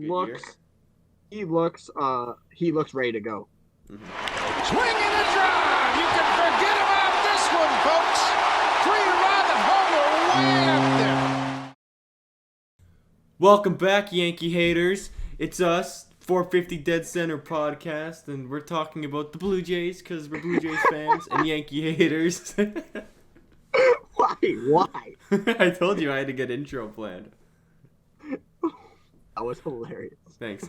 looks he looks ready to go. Mm-hmm. Swing and a drive. You can forget about this one, folks. 3-run homer way up there. Welcome back, Yankee haters. It's us, 450 Dead Center podcast, and we're talking about the Blue Jays because we're Blue Jays fans and Yankee haters. Why? I told you I had to get intro planned. That was hilarious. Thanks.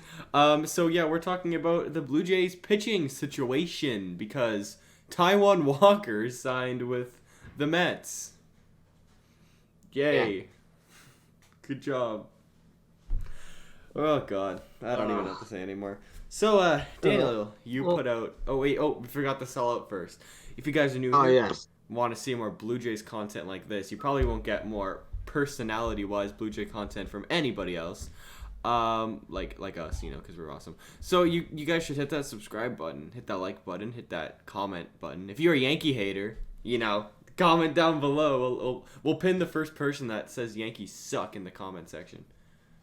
So yeah, we're talking about the Blue Jays pitching situation because Taijuan Walker signed with the Mets. Yay. Yeah. Good job. Oh God, I don't even know what to say anymore. So Daniel, you put out. We forgot to sell out first. If you guys are new here, want to see more Blue Jays content like this, you probably won't get more personality-wise Blue Jay content from anybody else. Like us, because we're awesome. So you guys should hit that subscribe button, hit that like button, hit that comment button. If you're a Yankee hater, comment down below. We'll pin the first person that says Yankees suck in the comment section.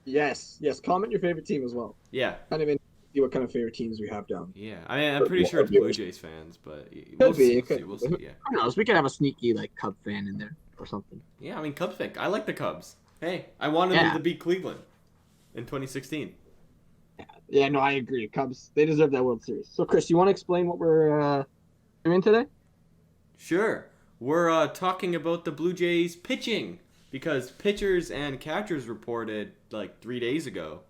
Yes. Comment your favorite team as well. Yeah. Kind of see what kind of favorite teams we have down. Yeah, I mean, I'm pretty sure it's Blue Jays fans, but we'll see. We'll see. Yeah. Who knows? We could have a sneaky Cub fan in there or something. Yeah, I mean, Cubs fan. I like the Cubs. Hey, I wanted them to beat Cleveland in 2016. Yeah, no, I agree. Cubs, they deserve that World Series. So, Chris, you want to explain what we're doing today? Sure. We're talking about the Blue Jays pitching because pitchers and catchers reported 3 days ago,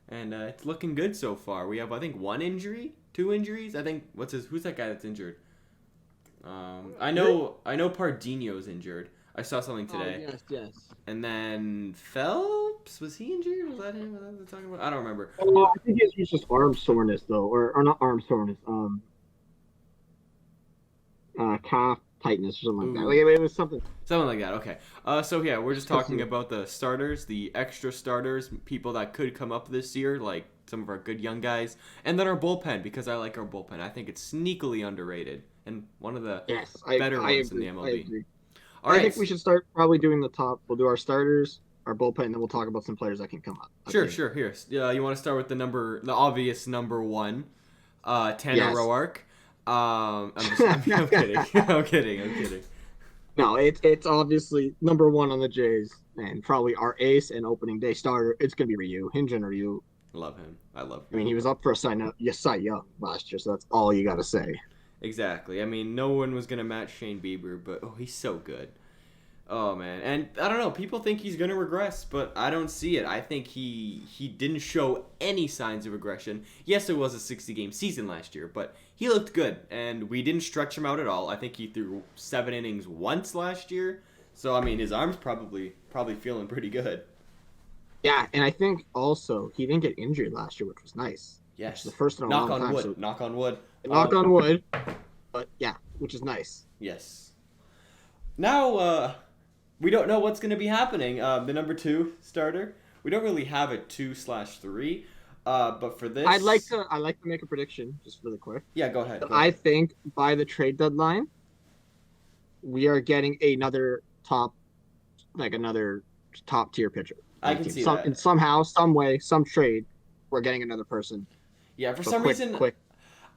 and it's looking good so far. We have, I think, 1 injury, 2 injuries. I think who's that guy that's injured? I know Pardinho's injured. I saw something today. Oh, yes. And then Phelps, was he injured? Was that him? Was that what talking about? I don't remember. Oh, I think it's just arm soreness though, or not arm soreness. Calf tightness or something like that. It was something like that. Okay. So yeah, we're just talking about the starters, the extra starters, people that could come up this year, like some of our good young guys, and then our bullpen because I like our bullpen. I think it's sneakily underrated and one of the better ones in the MLB. I agree. All right. I think we should start probably doing the top. We'll do our starters, our bullpen, and then we'll talk about some players that can come up. Sure. Here, you want to start with the obvious number 1, Tanner Roark. I'm kidding. I'm kidding. No, it's obviously number 1 on the Jays, and probably our ace and opening day starter. It's gonna be Ryu, Hyun-Jin Ryu. Love him. I love him. I mean, he was up for a Cy Young last year, so that's all you gotta say. Exactly. I mean, no one was going to match Shane Bieber, but he's so good. Oh, man. And I don't know. People think he's going to regress, but I don't see it. I think he didn't show any signs of regression. Yes, it was a 60-game season last year, but he looked good, and we didn't stretch him out at all. I think he threw 7 innings once last year. So, I mean, his arm's probably feeling pretty good. Yeah, and I think also he didn't get injured last year, which was nice. Yes. The first in a long time. Knock on wood. Knock on wood. But yeah, which is nice. Yes. Now, we don't know what's going to be happening. The number 2 starter. We don't really have a 2/3. But for this, I'd like to make a prediction just really quick. Yeah, go ahead. I think by the trade deadline, we are getting another top tier pitcher. I can see that. And somehow, some way, some trade, we're getting another person. Yeah, for some reason,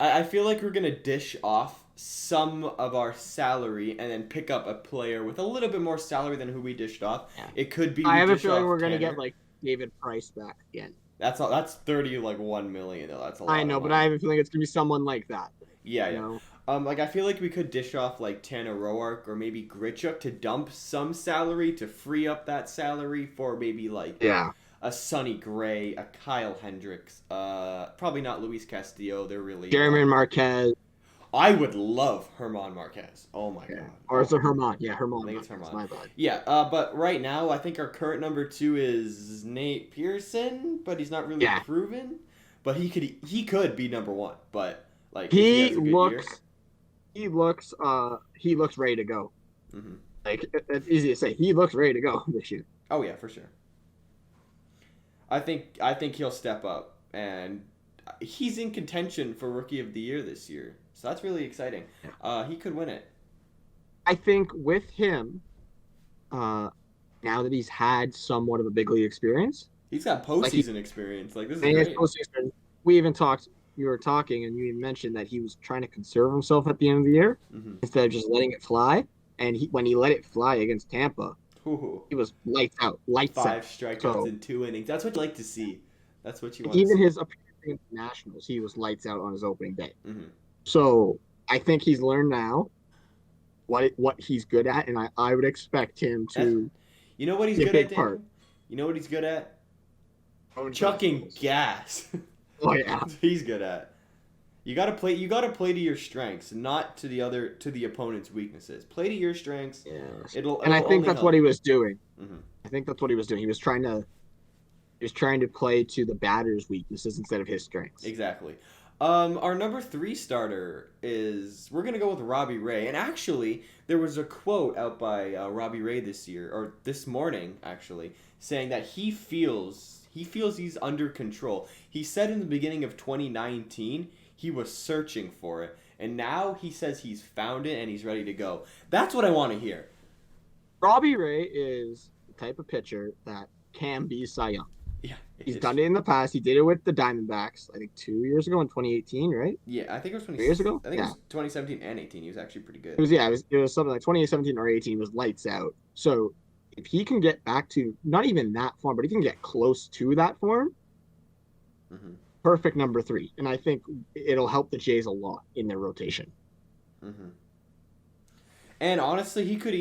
I feel like we're going to dish off some of our salary and then pick up a player with a little bit more salary than who we dished off. Yeah. It could be. I have a feeling we're going to get David Price back again. That's 1 million though. That's a lot. I know, but I have a feeling it's going to be someone like that. Yeah. I feel like we could dish off Tanner Roark or maybe Grichuk to dump some salary to free up that salary for maybe a Sonny Gray, a Kyle Hendricks, probably not Luis Castillo. They're really German Marquez. I would love German Marquez. Oh my God. Or is it German? Yeah, German. I think it's German. My bad. Yeah, but right now I think our current number 2 is Nate Pearson, but he's not really proven. But he could be number 1. But he looks ready to go. Mm-hmm. It's easy to say. He looks ready to go this year. Oh yeah, for sure. I think he'll step up, and he's in contention for Rookie of the Year this year. So that's really exciting. He could win it. I think with him, now that he's had somewhat of a big league experience, He's got postseason experience. Like, this is And his great. postseason, we even talked. You were talking, and you even mentioned that he was trying to conserve himself at the end of the year Mm-hmm. instead of just letting it fly. And when he let it fly against Tampa, Ooh, he was lights out, lights 5 out. strikeouts So in 2 innings. That's what you like to see. That's what you want to even see. his appearance against the Nationals, he was lights out on his opening day. Mm-hmm. So I think he's learned now what he's good at, and I would expect him to You know what he's be a good at, big Daniel? part. You know what he's good at? Own Chucking baseballs. gas. Oh yeah, That's what he's good at. You gotta play to your strengths, not to the opponent's weaknesses. Play to your strengths. yeah. It'll And I think only that's help what he you. was doing. Mm-hmm. I think that's what he was doing. He was trying to play to the batter's weaknesses instead of his strengths. Exactly. Our number 3 starter is we're gonna go with Robbie Ray, and actually there was a quote out by Robbie Ray this morning actually, saying that he feels he's under control. He said in the beginning of 2019 he was searching for it, and now he says he's found it and he's ready to go. That's what I want to hear. Robbie Ray is the type of pitcher that can be Cy Young. Yeah, He's done it in the past. He did it with the Diamondbacks, I think 2 years ago in 2018, right? Yeah, I think it was 3 years ago. I think it was 2017 and 18. He was actually pretty good. It was something like 2017 or 18 was lights out. So if he can get back to not even that form, but he can get close to that form, Mm-hmm. perfect number 3. And I think it'll help the Jays a lot in their rotation. Mm-hmm. And honestly, he could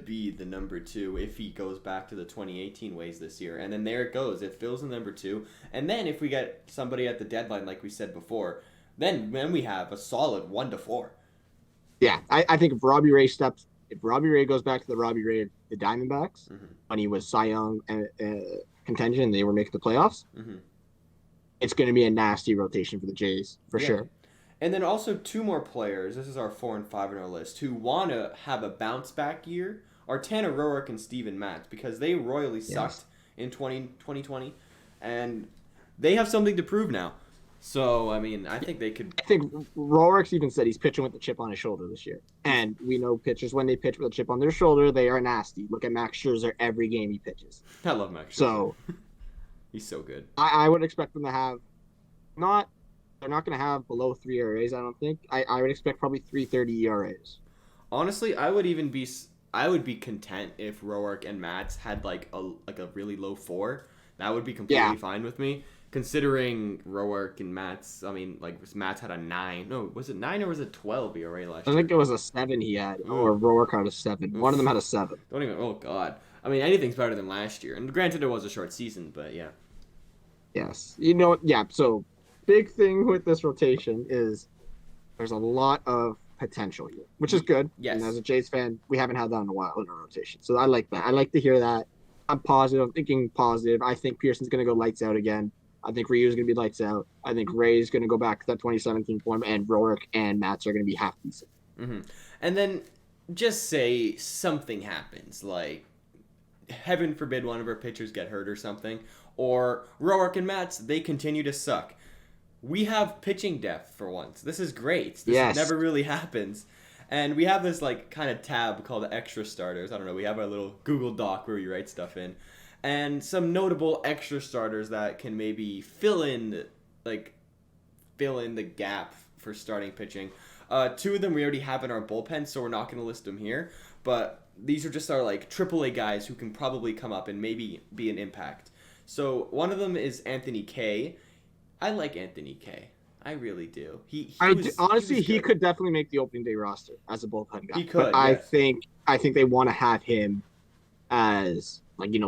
be the number 2 if he goes back to the 2018 ways this year. And then there it goes. It fills in number 2. And then if we get somebody at the deadline, like we said before, then we have a solid 1-4. Yeah, I think if Robbie Ray goes back to the Robbie Ray of the Diamondbacks, Mm-hmm. when he was Cy Young contention and they were making the playoffs, Mm-hmm. it's going to be a nasty rotation for the Jays, for sure. And then also 2 more players. This is our 4 and 5 on our list who want to have a bounce back year are Tanner Roark and Steven Matz, because they royally sucked in 2020, and they have something to prove now. So, I mean, I think they could. I think Roark's even said he's pitching with the chip on his shoulder this year. And we know pitchers, when they pitch with a chip on their shoulder, they are nasty. Look at Max Scherzer every game he pitches. I love Max Scherzer. So He's so good. I would expect them to have they're not going to have below 3 ERAs, I don't think. I would expect probably 3.30 ERAs. Honestly, I would be content if Roark and Matz had like a really low 4. That would be completely fine with me. Considering Roark and Matz, I mean, like Matz had a 9. No, was it 9 or was it 12 ERA last I year? think it was a 7 he had, or Roark had a 7. One of them had a 7. Don't even. Oh God. I mean, anything's better than last year. And granted, it was a short season, but yeah. Yes. So big thing with this rotation is there's a lot of potential here, which is good. Yes. And as a Jays fan, we haven't had that in a while in our rotation. So I like that. I like to hear that. I'm positive. I'm thinking positive. I think Pearson's going to go lights out again. I think Ryu's going to be lights out. I think Ray's going to go back to that 2017 form, and Roark and Matz are going to be half decent. Mm-hmm. And then just say something happens, like heaven forbid one of our pitchers get hurt or something, or Roark and Matz, they continue to suck. We have pitching depth for once. This is great. This never really happens. And we have this like kind of tab called extra starters. I don't know. We have our little Google Doc where we write stuff in. And some notable extra starters that can maybe fill in the gap for starting pitching. 2 of them we already have in our bullpen, so we're not going to list them here. But these are just our like AAA guys who can probably come up and maybe be an impact. So one of them is Anthony Kay. I like Anthony Kay. I really do. He could definitely make the opening day roster as a bullpen guy. He could. But yes. I think they want to have him as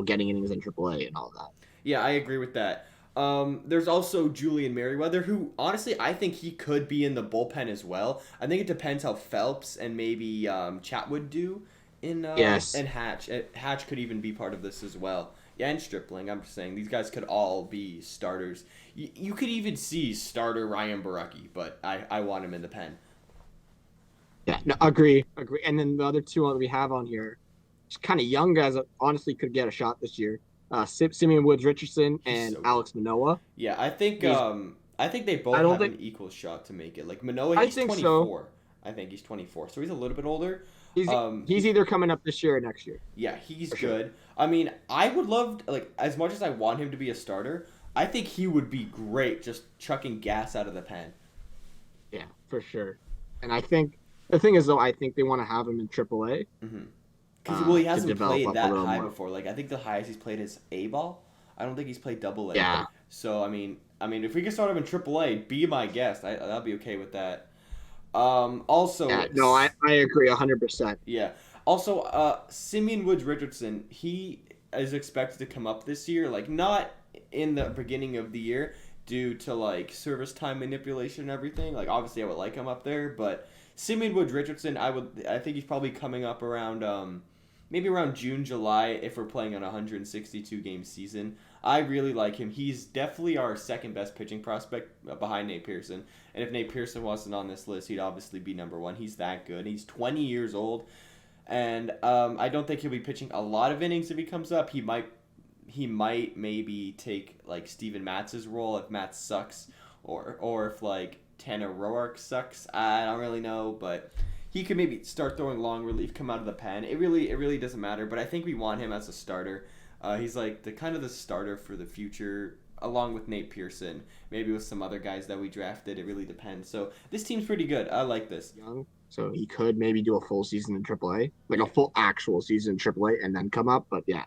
getting innings in AAA and all that. Yeah, I agree with that. There's also Julian Merriweather, who honestly I think he could be in the bullpen as well. I think it depends how Phelps and maybe Chatwood do in and Hatch. Hatch could even be part of this as well. Yeah, and Stripling. I'm just saying these guys could all be starters. You could even see starter Ryan Barucki, but I want him in the pen. Yeah, no, agree. And then the other 2 that we have on here, just kind of young guys that honestly could get a shot this year. Simeon Woods Richardson and Alex Manoah. Yeah, I think they both have an equal shot to make it. Like Manoah, he's 24. So. I think he's 24, so he's a little bit older. He's He, either coming up this year or next year. yeah, he's For sure. good. I mean, I would love like as much as I want him to be a starter, I think he would be great just chucking gas out of the pen. Yeah, for sure. And I think the thing is though, I think they want to have him in AAA Because well, he to hasn't develop played up a that little high more. before. Like I think the highest he's played is A ball. I don't think he's played double A. Yeah. So I mean, if we can start him in AAA, be my guest. I'll be okay with that. Also, Yeah, no, I agree 100%. yeah. Also, Simeon Woods Richardson, he is expected to come up this year. Like not in the beginning of the year due to like service time manipulation and everything. Like obviously, I would like him up there, but Simeon Woods Richardson, I think he's probably coming up around maybe around June, July if we're playing on a 162 game season. I really like him. He's definitely our second best pitching prospect behind Nate Pearson. And if Nate Pearson wasn't on this list, he'd obviously be number one. He's that good. He's 20 years old, and I don't think he'll be pitching a lot of innings if he comes up. He might maybe take like Steven Matz's role if Matz sucks, or if like Tanner Roark sucks. I don't really know, but he could maybe start throwing long relief, come out of the pen. It really doesn't matter. But I think we want him as a starter. He's like the starter for the future, along with Nate Pearson, maybe with some other guys that we drafted. It really depends. So this team's pretty good. I like this. Young, so he could maybe do a full season in AAA, like a full actual season in AAA, and then come up. But yeah,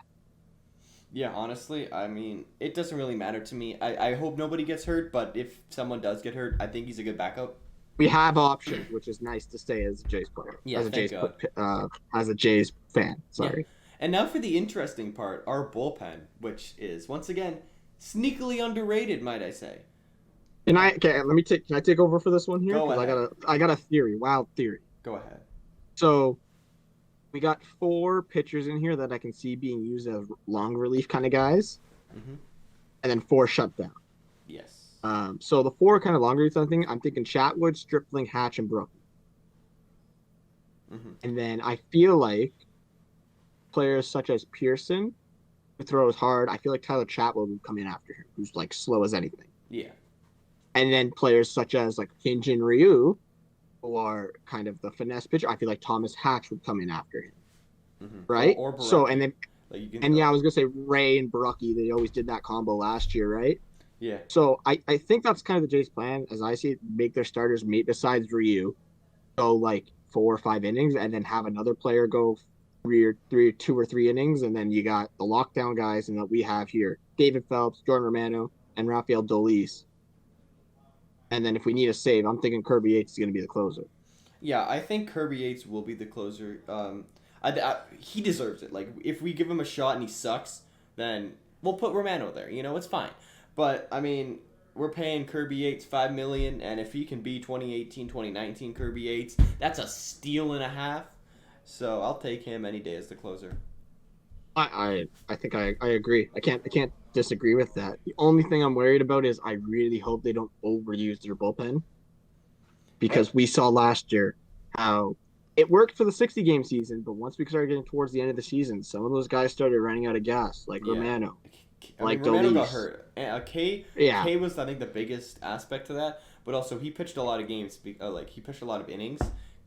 Yeah, honestly, I mean, it doesn't really matter to me. I hope nobody gets hurt, but if someone does get hurt, I think he's a good backup. we have options, which is nice to say as a Jays player, Yeah, as a thank Jays God. as a Jays fan. Sorry. Yeah. And now for the interesting part, our bullpen, which is once again sneakily underrated, might I say. Can I take over for this one here? Go 'Cause ahead. I got a theory, wild theory. Go ahead. So we got 4 pitchers in here that I can see being used as long relief kind of guys, Mm-hmm. and then 4 shutdown. Yes. So the 4 kind of long relief I'm thinking Chatwood, Stripling, Hatch, and Brooke. Mm-hmm. And then I feel like players such as Pearson, who throws hard, I feel like Tyler Chatwood would come in after him, who's like slow as anything. Yeah. And then players such as like Hyunjin Ryu, who are kind of the finesse pitcher, I feel like Thomas Hatch would come in after him. Mm-hmm. Right? Or So Baraki. and then Like you can and yeah, I was gonna say Ray and Barucki, they always did that combo last year, right? Yeah. So I think that's kind of the Jays' plan, as I see it, make their starters meet besides Ryu, go like 4 or 5 innings, and then have another player go 2 or 3 innings, and then you got the lockdown guys, and that we have here: David Phelps, Jordan Romano, and Rafael Dolis. And then if we need a save, I'm thinking Kirby Yates is going to be the closer. Yeah, I think Kirby Yates will be the closer. He deserves it. Like, if we give him a shot and he sucks, then we'll put Romano there. You know, it's fine. But, I mean, we're paying Kirby Yates $5 million, and if he can be 2018, 2019 Kirby Yates, that's a steal and a half. So I'll take him any day as the closer. I think I agree. I can't disagree with that. The only thing I'm worried about is I really hope they don't overuse their bullpen, because we saw last year how it worked for the 60 game season, but once we started getting towards the end of the season, some of those guys started running out of gas, like Yeah. Romano. Like Like Romano got Dolis. hurt. K Yeah. K was I think the biggest aspect to that, but also he pitched a lot of games. He pitched a lot of innings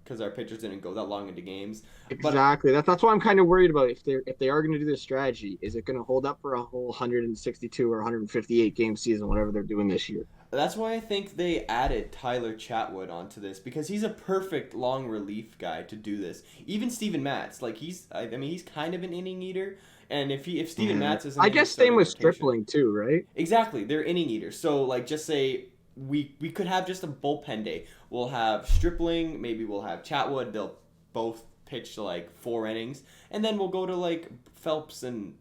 because our pitchers didn't go that long into games. But Exactly. That's why I'm kind of worried about if they are going to do this strategy. Is it going to hold up for a whole 162 or 158 game season, whatever they're doing this year? that's why I think they added Tyler Chatwood onto this, because he's a perfect long relief guy to do this. Even Steven Matz, like he's kind of an inning eater, and if Steven Matz isn't, I in guess the starting same with rotation- Stripling too, right? Exactly, they're inning eaters. So like, just say we could have just a bullpen day. We'll have Stripling, maybe we'll have Chatwood. They'll both pitch like 4 innings, and then we'll go to like Phelps and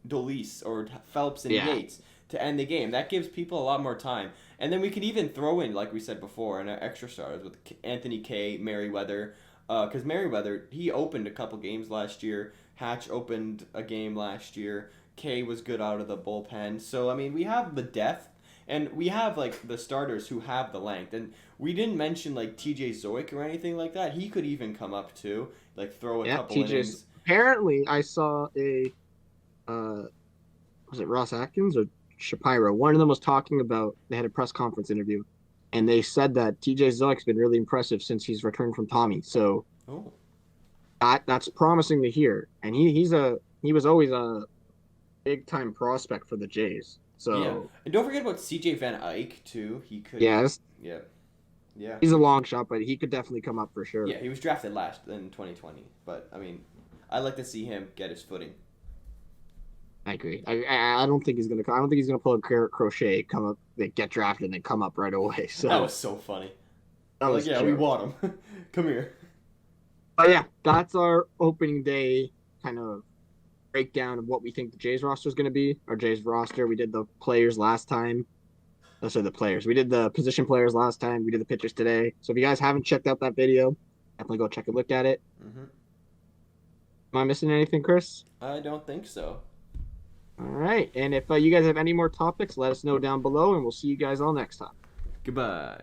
Dolis or Phelps and Yeah. Yates to end the game. That gives people a lot more time. And then we could even throw in, like we said before, an extra starters with Anthony K, Merriweather, because Merriweather, he opened a couple games last year. Hatch opened a game last year. K was good out of the bullpen. So I mean, we have the depth. And we have, like, the starters who have the length. And we didn't mention, like, TJ Zoic or anything like that. He could even come up, too. Like, throw a couple innings. Apparently, I saw was it Ross Atkins or Shapiro? One of them was talking about, they had a press conference interview, and they said that TJ Zoic's been really impressive since he's returned from Tommy. So Oh. That's promising to hear. And he was always a big time prospect for the Jays. So Yeah, and don't forget about C.J. Van Eyck too. He could. yes, Yeah. Yeah. he's a long shot, but he could definitely come up for sure. Yeah, he was drafted last in 2020, but I mean, I'd like to see him get his footing. I agree. I don't think he's gonna. I don't think he's gonna pull a crochet, come up, get drafted, and then come up right away. So That was so funny. that Like, was yeah, true. we want him. Come here. But yeah, that's our opening day kind of breakdown of what we think the Jays roster is going to be. Our Jays roster. We did the players last time. Those are the players. We did the position players last time. We did the pitchers today. So if you guys haven't checked out that video, definitely go check a look at it. Mm-hmm. Am I missing anything, Chris? I don't think so. All right. And if you guys have any more topics, let us know down below, and we'll see you guys all next time. Goodbye.